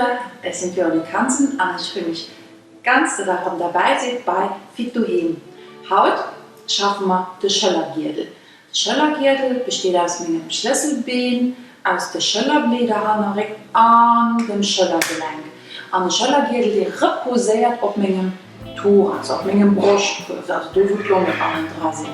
Bonjour, es sind Jörn Kanzen und ich freue mich ganz, dass ihr dabei seid bei Fit to Him. Heute schaffen wir den Schöllergürtel. Der Schöllergürtel besteht aus meinem Schlüsselbein, aus der Schöllerblätter an dem Schöllergelenk. Und der Schöllergürtel reposiert auf meinem Thorax, auf meinem Brustkorb, also die Blumen dran sind.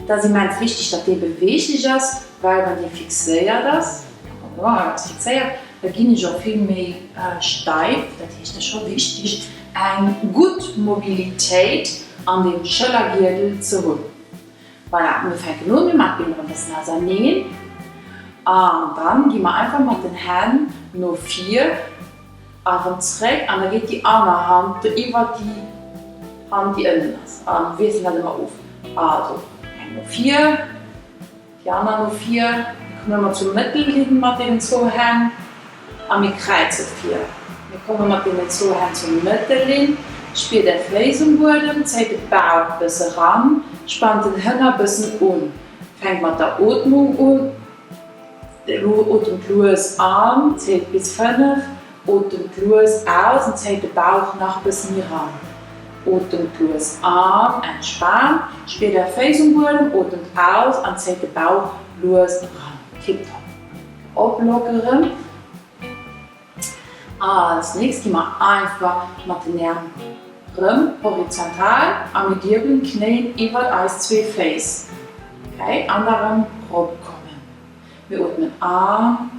Das ist ganz wichtig, dass die beweglich ist, weil wenn die fixiert das, da gehe ich auch viel mehr steif. Das ist schon wichtig, eine gute Mobilität an den Schöllergürtel zu holen. Voilà, wir fangen an, wir machen ein bisschen Nasanähen. Und dann gehen wir einfach mit den Händen nur 4 auf und zurück. Und dann geht die andere Hand über die Hand, die innen ist. Und wir sind dann immer auf. Also, nur 4, die anderen nur 4. Dann kommen wir zum Mittelliegen mit den 2 Händen. Und wir kreuzen 4. Wir kommen mit den 2 Händen zum Mittelliegen. Spielt den Fuß am Boden, zieht den Bauch ein bisschen ran, spannt den Hintern ein bisschen an. Fängt mit der Atmung an. Atmet los an, zählt bis 5, atmet los aus und zählt den Bauch noch ein bisschen ran. Atmet los an, entspannt, spielt der Fuß am Boden, atmet aus und zählt den Bauch los ran. Tipptopp. Ablockern. Als nächstes gehen wir einfach mit den Armen horizontal, und mit den Knien über als 2 Füße. Okay, anderen rumkommen. Wir atmen an,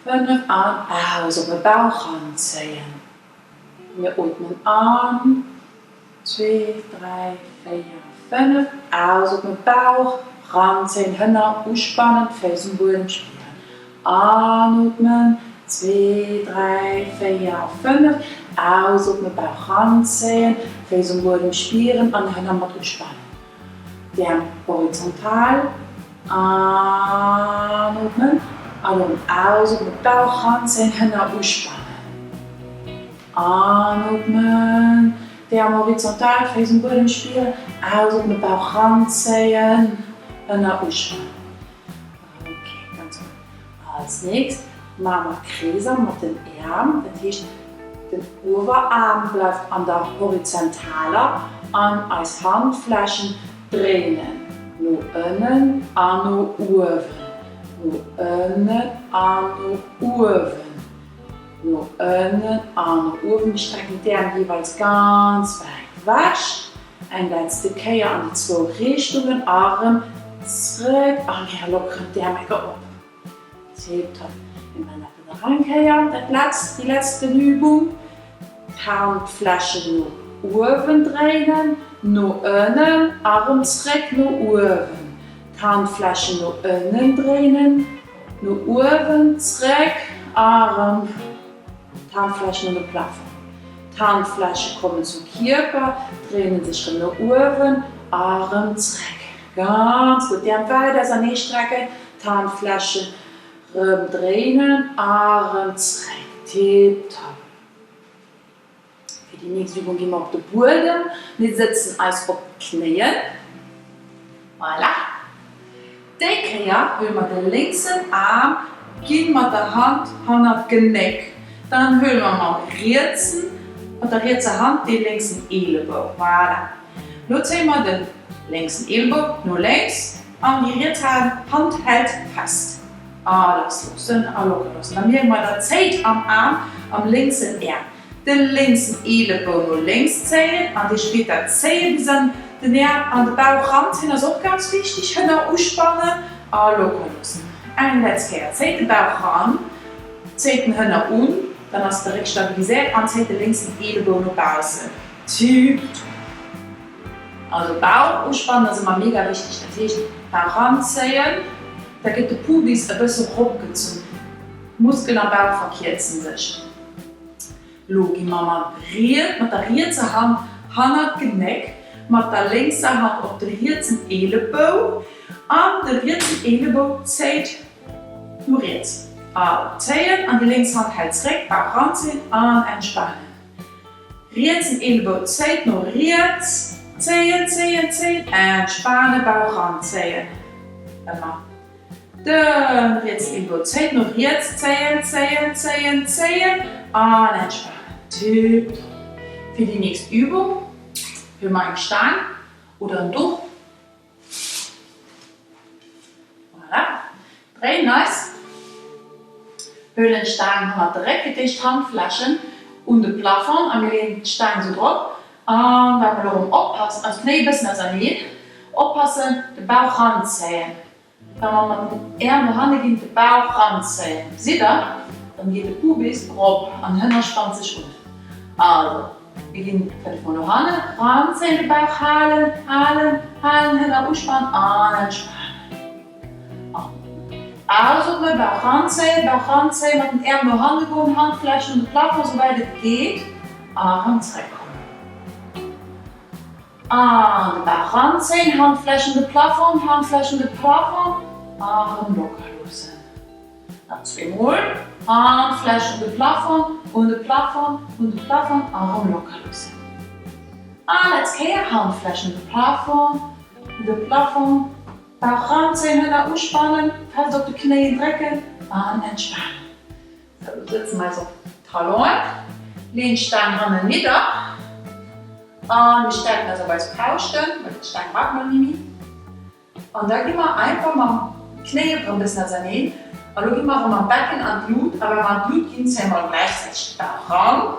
5 an, aus, auf den Bauch ranziehen. Wir atmen an, 2, 3, 4, 5, aus, auf den Bauch ranziehen, Hände ausspannen, Füße am Boden spüren. Anatmen, 2, 3, 4, 5, aus, auf den Bauch ranziehen, Füße am Boden spüren und Hände ausspannen. Wir haben horizontal. Anatmen, und aus, auf den Bauch ranziehen, Hände ausspannen. Anatmen, wir haben horizontal, Füße am Boden spüren, aus, auf den Bauch ranziehen, Hände ausspannen. Okay, ganz gut. Als nächstes machen wir Kreise mit den Armen, das heißt, der Oberarm bleibt an der Horizontalen und als Handflächen drehen. Nur innen, an nur oben. Nur innen, an nur oben. Nur innen, an nur oben. Wir strecken die Arme jeweils ganz weit weg. Ein letzte Kehr an die 2 Richtungen. Arm zurück. Und wir lockern die Arme ab. Tipptopp. Wir machen wieder reinkehren. Die letzte Übung. Handfläche nur oben drehen. Nur innen, Arm zurück, nur oben. Handfläche nur innen drehen, nur oben zurück, Arm, Handfläche nur Plafond. Handfläche kommen zum Körper, drehen sich nur oben, Arm zurück. Ganz gut, dann weiter an die Strecke, Handfläche drehen, Arm zurück. Tipptopp. Die nächste Übung gehen wir auf den Boden. Wir sitzen als auf Knien. Voilà. Die Kehr holen wir den linken Arm, gehen mit der Hand an das Genick. Dann holen wir mal Ritzen und der rechten Hand den linken Ellbogen. Voilà. Nun ziehen wir den linken Ellbogen nur links und die rechte Hand hält fest. Alles loslassen, locker lassen. Dann merken wir die Zeit am Arm, am linken Arm. Den linken Ellbogen nur links ziehen und die später ziehen bis an den Bauch ranziehen. Das ist auch ganz wichtig. Hände ausspannen, locker lassen. Ein letztes Mal. Zieht den Bauch ran, zieht den Hände dann hast du direkt stabilisiert und zieht den linken Ellbogen nach außen. Also Bauch ausspannen, das ist immer mega wichtig. Das heißt, Bauch ranziehen, da geht der Pubis ein bisschen hochgezogen. Muskeln am Bauch verkürzen sich. Logi Mama dreht mit der rechten Hand das Genick, mit der linken Hand auf den rechten Ellbogen und der rechte Ellbogen zieht nur rechts. Ziehen und die linke Hand hält zurück, Bauch ranziehen und entspannen. Rechten Ellbogen zieht nur rechts, ziehen, entspannen, Bauch ranziehen. Immer. Dann Rätselübung. Zeit noch jetzt. Zählen. Und entspannen. Tipp. Für die nächste Übung für meinen Stein oder ein Tuch. Voilà. Drei, nice. Höhlenstein hat direkt gedicht Handflächen und den Plafond. Und wir legen den Stein so drauf. Und wenn wir darum aufpassen, also Knie bis nach der Nähe, aufpassen, den Bauch ranziehen. Wenn wir mit den Armen Hand gehen, den Bauch ranziehen. Seht ihr? Dann geht der Pubis grob und hinten spannt sich gut. Also, wir gehen von der Hand ranziehen, den Bauch halten, hinten ausspannen und entspannen. Also, mit Bauch ranziehen, mit den Armen nach Hand gehen, Handflächen und den Plafond, soweit es geht, Arm zurückkommen. Und Bauch ranziehen, Handflächen den Plafond, Arm locker lösen. Noch zweimal, Handflächen den Plafond, Arm locker lösen. Und jetzt gehen Handflächen den Plafond, Bauch ranziehen, Hände ausspannen, fest auf die Knie drücken und entspannen. So, wir sitzen mal so auf Talon, lehnen Steinhand nieder. Und wir stellen also als Pauschen, weil den Stein mag man nicht mehr. Und da gehen wir einfach mal die Knie ein bisschen nach hinten. Und dann gehen wir mal Becken an Blut, aber wenn man Blut gehen, sehen wir gleichzeitig den Bauch ran.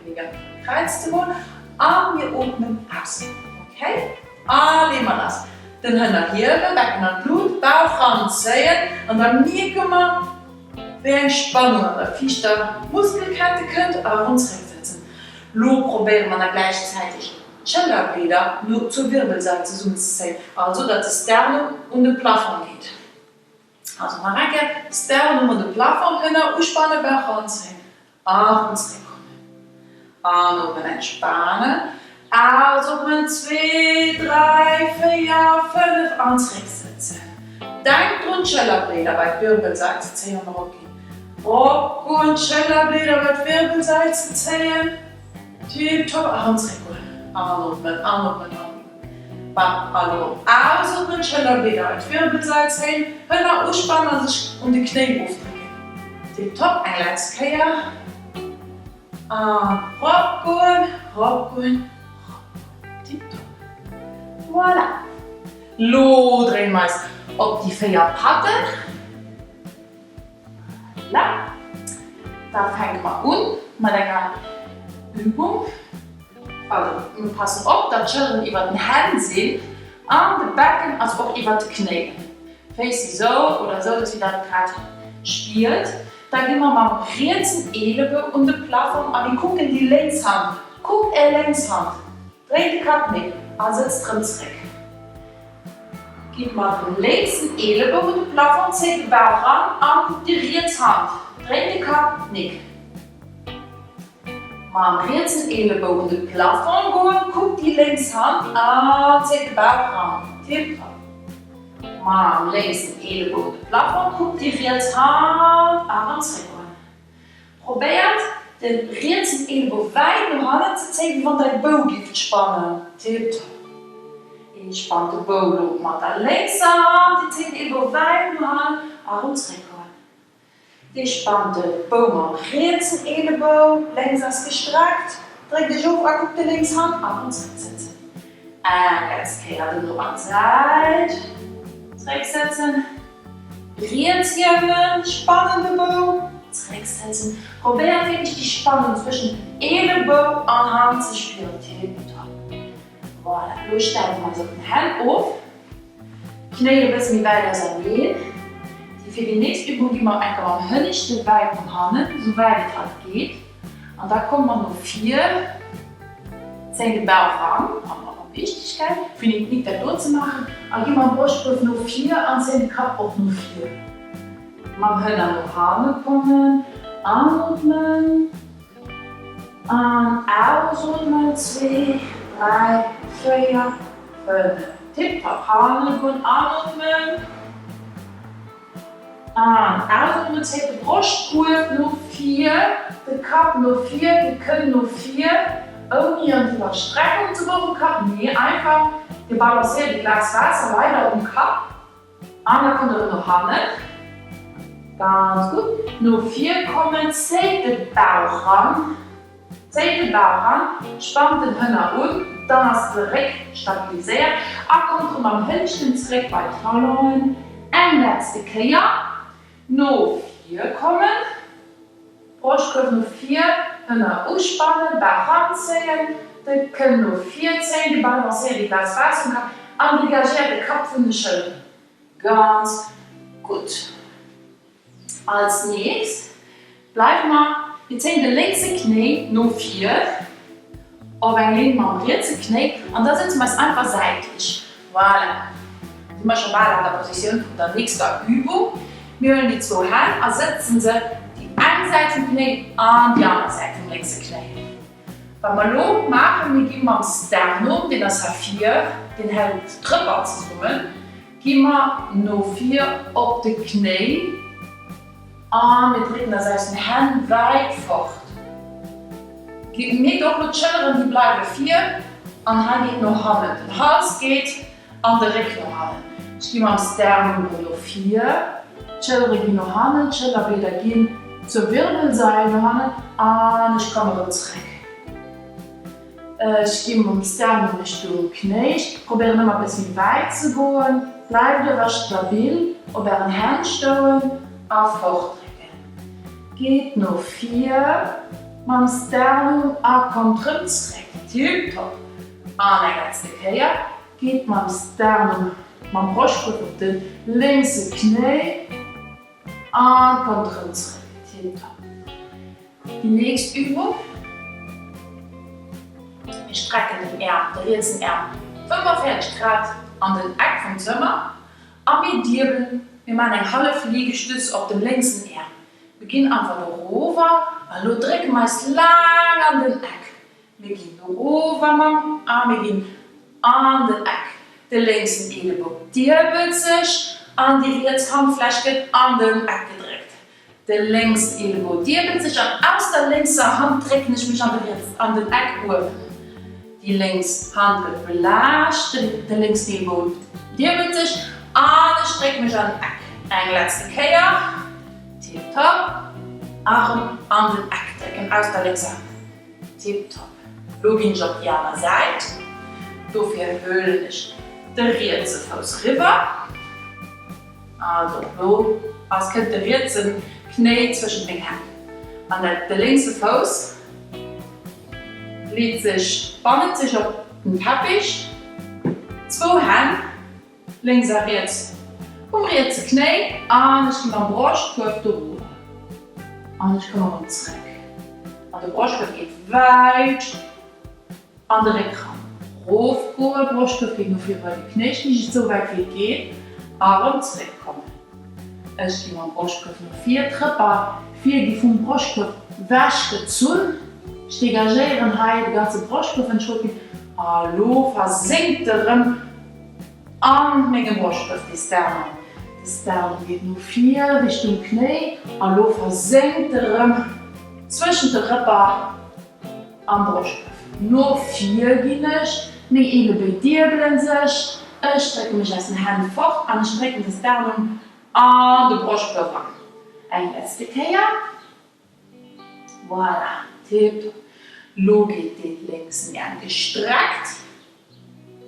Weniger kreuzte Mund. Und wir atmen aus. Okay? Legen wir das. Dann haben wir hier Becken an Blut, Bauch ranziehen. Und dann merken wir, wie Entspannung an der Fichte Muskelkette könnt, aber uns setzen. Lo probieren wir dann gleichzeitig Schulterblätter nur zur Wirbelseite zu ziehen, also dass das Sternum und den Plafond geht. Also man merkt, Sternum und den Plafond können ausspannen, Bauch ranziehen, Arm zurückkommen. Arm entspannen, also 2, 3, 4, 5 und zurücksetzen. Denkt dran Schulterblätter bei der Wirbelseite ziehen und Rücken. Rock und Schulterblätter bei der Wirbelseite ziehen. Tipptopp, Arm zurückholen. Anatmen. Also, ausatmen, Schulterblätter mit Wirbelseite ziehen, Hände ausspannen und sich um die Knie aufdrücken. Tipptopp, ein letztes Kehr. Rocken. Tipptopp. Voilà. Lo, drehen wir es auf die 4 Patten. Voilà. Da fangen wir an mit einer Übung. Also, wir passen auf, dass die Schultern über den Händen sind, und den Becken als auch über die Knie. Face so oder so, dass ihr das gerade spielt. Dann gehen wir mal mit dem Ellenbogen und den Plafond an. Wir gucken die Linkshand. Guckt Linkshand. Dreht die Kopf nicht. Also jetzt drin zurück. Geht mal den linken Ellenbogen und den Plafond, zieht den Bauch ran und die Rechtshand. Dreht die Kopf nicht. Mal am rechten Ellenbogen und den Plafond gehen, guckt die Linkshand an, zieht den Bauch ran. Tipptopp. Mal am linken Ellenbogen und den Plafond, guckt die rechte Hand, Arm zurückholen. Probiert den rechten Ellenbogen weit nach Hand zu ziehen, von der Baugift spannen. Tipptopp. Entspannt den Bauch mit der linken Hand, die zieht den Ellenbogen weit nach Hand, Arm zurückholen. Die spannende Bauch am rechten Ellenbogen, links ist gestreckt, dreht dich auf, guckt die Linkshand, Arm zurücksetzen. Jetzt kehrt ihr noch an die Seite, zurücksetzen, Rienzjämmen, spannende Bauch, zurücksetzen. Probiert wirklich die Spannung zwischen Ellenbogen und Hand zu spüren. Voilà, los stellen wir so den Hand auf, Knie ein bisschen weiter sein. Für die nächste Übung gehen wir einfach am höchsten weit von Hand, so weit es halt geht. Und da kommen wir noch 4. Ziehen den Bauch ran, aber auch Wichtigkeit, für den Knie da zu machen. Dann gehen wir am Brustgriff nur 4 und ziehen den Kopf auch nur 4. Wir können dann noch Arme kommen, anatmen und ausatmen, 2, 3, 4, 5. Tipptopp, Arme und anatmen. Ausatmen, zählt die Brustkurve nur 4, der Kopf nur 4, wir können nur 4. Ohne eine Überstreckung zu machen, Kopf. Nee, einfach, wir balancieren die Glas Wasser weiter um den Kopf. Und dann kommt ihr noch Hand. Ganz gut. Nur 4 kommen, zieht den Bauch ran. Zieht den Bauch ran, spannt den Hühner dann ist direkt stabilisiert. Kommt am Hündchen zurück bei Trollen. Ein letzte Kehr. Nur 4 kommen. Brustkorb nur 4. Hühner ausspannen, Bauch ranziehen. Dann können nur 4 Zähne balancieren, die das fassen kann. Und engagiert den Kopf und die Schulter. Ganz gut. Als nächstes bleiben wir, wir ziehen den linksten Knie nur 4. Aber wenn wir mal den rechten Knie, und da sitzen wir es einfach seitlich. Voilà. Sind wir schon mal in der Position von der nächsten Übung. Wir holen die 2 Hände und setzen sie die eine Seite im Knie an die andere Seite im linksten Knie. Wenn wir so machen, wir geben am Sternum, den das H4, den hält drüber zusammen, geben wir nur 4 auf die Knie. Und wir drücken das heißt die Hände weit fort. Nicht auch nur Children, die bleiben 4. Und dann geht noch Hand. Der Hals geht an der Rücken noch Hand. Ich gehe am Sternum nur 4. Children gehen noch Hand. Children wieder gehen zur Wirbelsäule noch Hand. Und ich komme wieder zurück. Ich gehe am Sternum Richtung Knie. Ich probiere noch mal ein bisschen weit zu gehen. Bleibe stabil. Über den Hand stehen. Auf Fortdrücken. Geht noch 4. Mit dem Sternum kommt zurück. Tipptopp. Und letzte Kehr. Geht mit dem Sternum, mit dem Brustkorb auf den linksten Knie. Und kommt zurück. Tipptopp. Die nächste Übung. Wir strecken den Arm, den rechten Arm 45 Grad an den Eck vom Zimmer. Und wir dirbeln. Wir machen einen halben Liegestütz auf dem linksten Arm. Wir gehen einfach darüber, und wir drücken meist lang an den Eck. Wir gehen darüber, und wir gehen an den Eck. Der linkste Ellenbogen dirbelt sich, und die rechte Handfläche geht an den Eck gedrückt. Der linkste Ellenbogen dirbelt sich, und aus der linken Hand drücke ich mich an den Eck hoch. Die linke Hand wird belascht, der linkste Ellenbogen dirbelt sich, und ich drücke mich an den Eck. Ein letzte Kehr. Tipptopp. Arm an den Eck drücken aus der linken Hand. Tipptopp. Login auf die andere Seite. Dafür höhle ich den rechten Fuß rüber. Also so, als könnte der rechte Knie zwischen den Händen. Und der linke Fuß spannt sich auf den Teppich. 2 Hände, links und rechts. Um rechts Knie, und ich gehe am Brustkorb darüber. Und ich komme zurück. Und der Brustkorb geht weit an den Rückraum. Raufgehen, Brustkorb geht noch 4 über die Knie, nicht so weit wie es geht, aber zurückkommen. Ich gehe am Brustkorb noch 4 Treppen, 4 gehen vom Brustkorb weggezogen. Ich degagiere die ganze Brustkorb und schaue, hallo, versinkt darin. An meinem Brustkorb die Sternum. Die Sternum geht nur 4 Richtung Knie. Hallo, versenkt zwischen den Rippen am Brustkorb. Nur 4 gehen ich. Die Ellenbogen dirbeln sich. Ich strecke mich aus den Händen fort und ich strecke das Sternum an den Brustkorb an. Ein letzte Kehr. Voilà. Tipp. Logik den linksten Arm gestreckt.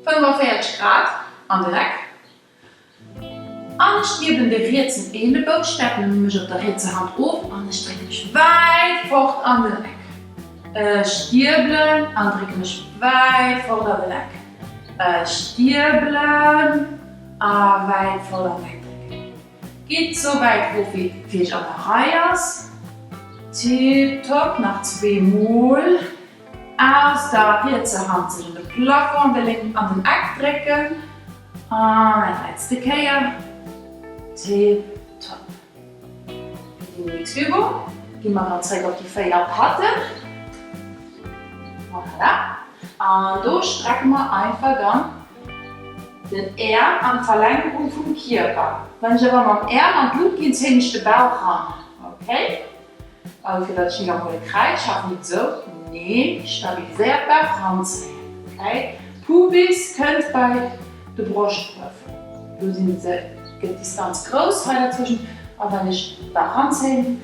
45 Grad. An den Eck. Und ich gebe den rechten Ellenbogen, stecke mich auf der rechten Hand auf und ich strecke mich weit fort an den Eck. Stirbeln und drücke mich weit fort an den Eck. Stirbeln und weit fort an den Eck drücken. Geht so weit hoch wie ich an der Reihe ist. Tipptopp, nach 2 Mal. Aus der rechten Hand sich in den Plafond an den Eck drücken. Ein letzte Kehr. Tipptopp. Die nächste Übung. Gehen wir mal zurück auf die Feierpatte. Voilà. Und da strecken wir einfach dann den Arm an Verlängerung vom Körper. Wenn ich aber mit dem Arm an die Luft gehe, ziehe ich den Bauch ran. Okay? Also vielleicht wieder mal den Kreis, schaffen nicht so. Nee, stabilisiert Bauch ranziehen. Okay? Pubis könnt bei der Brustkorb. Da sind die Distanz groß, weil dazwischen und wenn ich da ranziehe,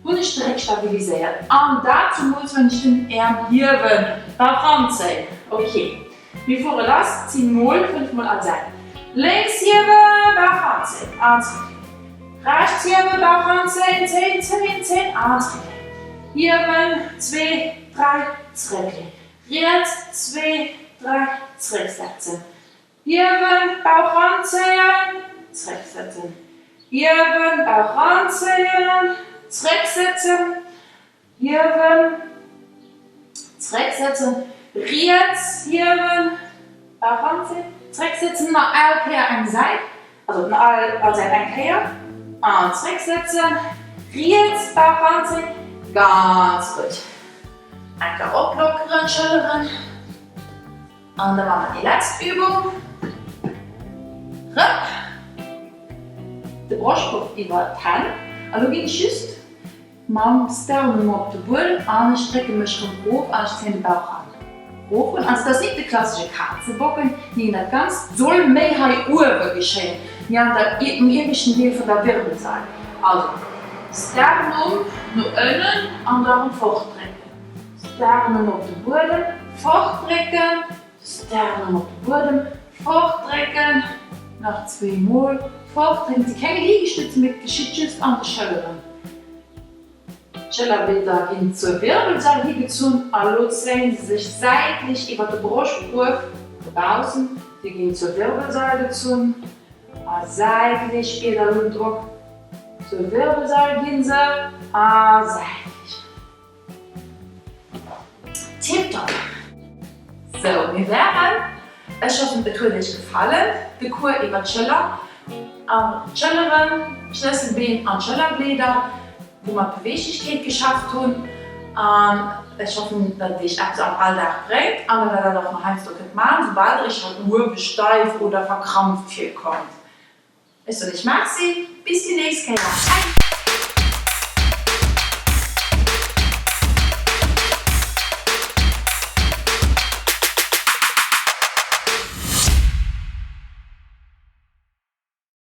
und ich direkt stabilisiert. Und dazu muss man ich den Arm hier da ranziehen. Okay. Wir fahren das, ziehen mal 5 Mal an Seite. Links hier, Bauch ranziehen, anziehen. Rechts hier, Bauch ranziehen, 10, 10, 10, anziehen. Hier, 2, 3, zurücklegen. Jetzt 2, 3, zurücksetzen. Hier, Bauch ranziehen, zurücksetzen. Hier, Bauch ranziehen, zurücksetzen. Hier, zurücksetzen. Jetzt, hier, Bauch ranziehen, zurücksetzen. Nach alle Kehr an die Seite. Also nach alle Seite ein Kehr. Und zurücksetzen. Jetzt, Bauch ranziehen. Ganz gut. Einfach ablockern, schütteln. Und dann machen wir die letzte Übung. Rup. Der Brustkorb über die Hände. Also wie geschützt. Man Sternum auf den Boden. Und ich strecke mich schon hoch und ich ziehe den Bauch an. Hoch. Und also das ist nicht der klassische Katzenbocken. Nicht ganz. Soll mehr Uhr geschehen. Wir haben da im irgendwelchen Teil von der Wirbelsäule. Also Sternum nach innen und dann fortdrücken. Sternum auf den Boden, fortdrücken. Sternum auf den Boden, fortdrücken. Nach 2 Mal fortdrücken. Sie keine Liegestütze mit geschützt an der Schultern. Schulter wieder hin zur Wirbelsäule hingezogen. Also ziehen Sie sich seitlich über den Brustkorb draußen. Sie gehen zur Wirbelsäule gezogen. Seitlich wieder Druck. Zur Wirbelsäule gehen Sie. Seitlich. Tipptopp. So, wir werden. Ich hoffe, es hat euch gefallen. Der Kur über die Schulter. Schultern, Schlüsselbein und Schulterblätter, wo wir Beweglichkeit geschafft haben. Ich hoffe, dass ich es am Alltag bringt, aber dass ihr doch noch ein Stück machen, sobald ich halt nur steif oder verkrampft hier kommt. Also, ich mag Sie. Bis die nächste Woche.